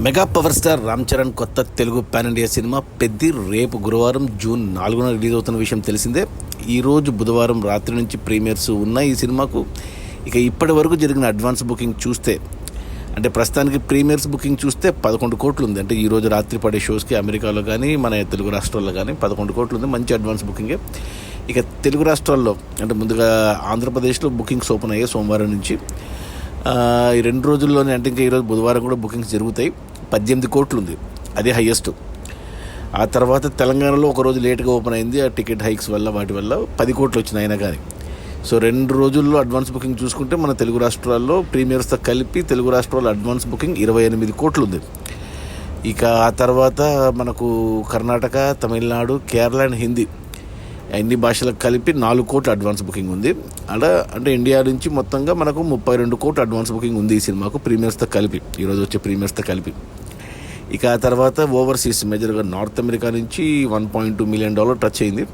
Mega power star Ram Charan కొత్త Telugu pan India cinema Peddi రేపు గురువారం జూన్ 4న రిలీజ్ అవుతున్న విషయం తెలిసిందే. ఈరోజు బుధవారం రాత్రి నుంచి ప్రీమియర్స్ ఉన్నాయి ఈ సినిమాకు. ఇక ఇప్పటి వరకు జరిగిన అడ్వాన్స్ బుకింగ్ చూస్తే, అంటే ప్రస్తుతానికి ప్రీమియర్స్ బుకింగ్ చూస్తే 11 కోట్లు ఉంది. అంటే ఈరోజు రాత్రి పడే షోస్కి అమెరికాలో కానీ మన తెలుగు రాష్ట్రాల్లో కానీ 11 కోట్లు ఉంది. మంచి అడ్వాన్స్ బుకింగే. ఇక తెలుగు రాష్ట్రాల్లో అంటే ముందుగా ఆంధ్రప్రదేశ్లో బుకింగ్స్ ఓపెన్ అయ్యాయి సోమవారం నుంచి. ఈ 2 రోజుల్లోనే, అంటే ఇంకా ఈరోజు బుధవారం కూడా బుకింగ్స్ జరుగుతాయి. 18 కోట్లు ఉంది, అదే హయ్యెస్ట్. ఆ తర్వాత తెలంగాణలో ఒక రోజు లేట్గా ఓపెన్ అయింది, ఆ టికెట్ హైక్స్ వల్ల వాటి వల్ల 10 కోట్లు వచ్చినాయి అయినా కానీ. సో 2 రోజుల్లో అడ్వాన్స్ బుకింగ్ చూసుకుంటే మన తెలుగు రాష్ట్రాల్లో ప్రీమియర్స్తో కలిపి తెలుగు రాష్ట్రాల్లో అడ్వాన్స్ బుకింగ్ 28 కోట్లు ఉంది. ఇక ఆ తర్వాత మనకు కర్ణాటక, తమిళనాడు, కేరళ అండ్ హిందీ అన్ని భాషలకు కలిపి 4 కోట్ల అడ్వాన్స్ బుకింగ్ ఉంది. అంటే ఇండియా నుంచి మొత్తంగా మనకు 32 కోట్ల అడ్వాన్స్ బుకింగ్ ఉంది ఈ సినిమాకు ప్రీమియర్స్తో కలిపి, ఈరోజు వచ్చే ప్రీమియర్స్తో కలిపి. ఇక ఆ తర్వాత ఓవర్సీస్ మేజర్గా నార్త్ అమెరికా నుంచి $1.2 మిలియన్ టచ్ అయింది.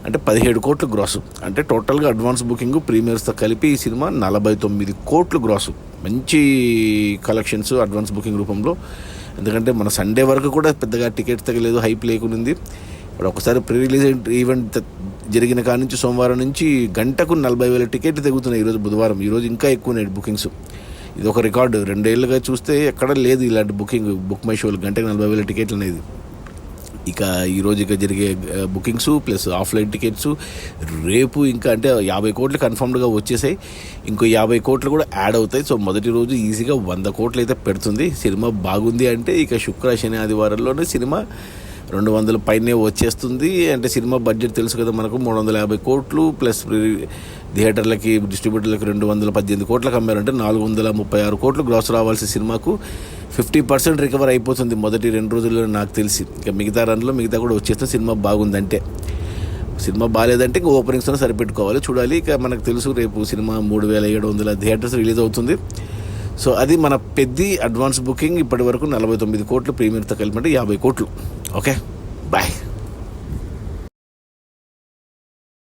అంటే 17 కోట్లు గ్రాస్. అంటే టోటల్గా అడ్వాన్స్ బుకింగ్ ప్రీమియర్స్తో కలిపి ఈ సినిమా 49 కోట్లు గ్రాసు. మంచి కలెక్షన్స్ అడ్వాన్స్ బుకింగ్ రూపంలో. ఎందుకంటే మన సండే వరకు కూడా పెద్దగా టికెట్స్ తగ్గలేదు, హైప్ లేకునింది. ఇప్పుడు ఒకసారి ప్రీ రిలీజ్ ఈవెంట్ జరిగిన కాడి నుంచి సోమవారం నుంచి గంటకు 40,000 టికెట్లు తెగుతున్నాయి. ఈరోజు బుధవారం, ఈరోజు ఇంకా ఎక్కువ ఉన్నాయి బుకింగ్స్. ఇది ఒక రికార్డు. 2 ఏళ్ళుగా చూస్తే ఎక్కడ లేదు ఇలాంటి బుకింగ్. బుక్ మై షోలు గంటకు 40,000 టికెట్లు అనేది. ఇక ఈరోజు ఇక జరిగే బుకింగ్స్ ప్లస్ ఆఫ్లైన్ టికెట్స్ రేపు ఇంకా అంటే 50 కోట్లు కన్ఫర్మ్డ్గా వచ్చేసాయి. ఇంకో 50 కోట్లు కూడా యాడ్ అవుతాయి. సో మొదటి రోజు ఈజీగా 100 కోట్లు అయితే పెడుతుంది. సినిమా బాగుంది అంటే ఇక శుక్ర, శని, ఆదివారంలోనే సినిమా 200 పైనే వచ్చేస్తుంది. అంటే సినిమా బడ్జెట్ తెలుసు కదా మనకు, 350 కోట్లు ప్లస్ థియేటర్లకి, డిస్ట్రిబ్యూటర్లకి 218 కోట్లకు అమ్మారంటే 436 కోట్లు గ్రాస్ రావాల్సిన సినిమాకు 50% రికవర్ అయిపోతుంది మొదటి 2 రోజుల్లో నాకు తెలిసి. ఇక మిగతా రన్లో మిగతా కూడా వచ్చేస్తే సినిమా బాగుందంటే. సినిమా బాగాలేదంటే ఇంకా ఓపెనింగ్స్తో సరిపెట్టుకోవాలి, చూడాలి. ఇక మనకు తెలుసు రేపు సినిమా 3700 థియేటర్స్ రిలీజ్ అవుతుంది. సో అది మన పెద్ద అడ్వాన్స్ బుకింగ్. ఇప్పటి వరకు 49 కోట్లు, ప్రీమియర్తో కలిపి 50 కోట్లు. Okay, bye.